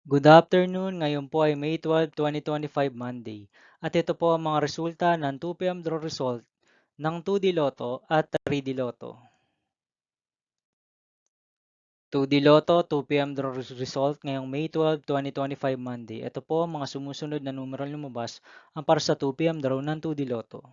Good afternoon, ngayon po ay May 12, 2025 Monday. At ito po ang mga resulta ng 2 p.m. draw result ng 2D Lotto at 3D Lotto. 2D Lotto 2 p.m. draw result ngayong May 12, 2025 Monday. Ito po ang mga sumusunod na numeral lumabas ang para sa 2 p.m. draw ng 2D Lotto.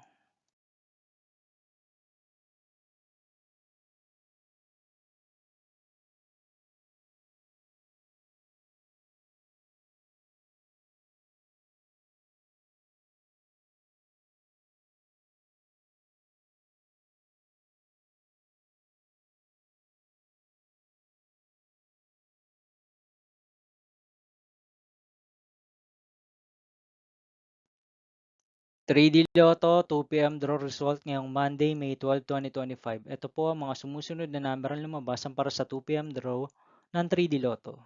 3D Lotto 2 p.m. draw result ngayong Monday, May 12, 2025. Ito po ang mga sumusunod na number ang lumabas ang para sa 2 p.m. draw ng 3D Lotto.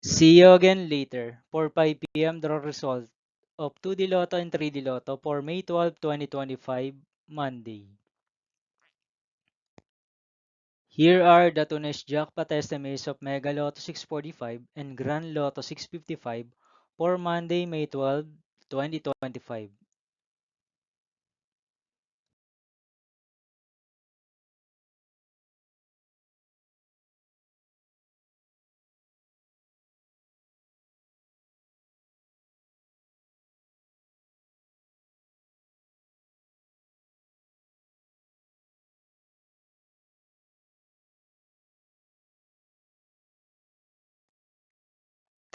'See you again later' for 5 p.m. draw result of 2D Lotto and 3D Lotto for May 12, 2025, Monday. Here are the Tunes jackpot estimates of Mega Lotto 645 and Grand Lotto 655 for Monday, May 12, 2025.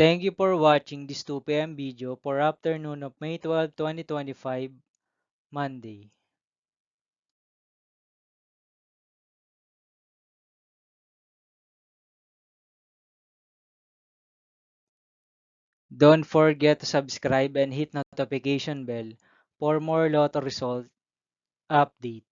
Thank you for watching this 2 p.m. video for afternoon of May 12, 2025, Monday. Don't forget to subscribe and hit notification bell for more Lotto result update.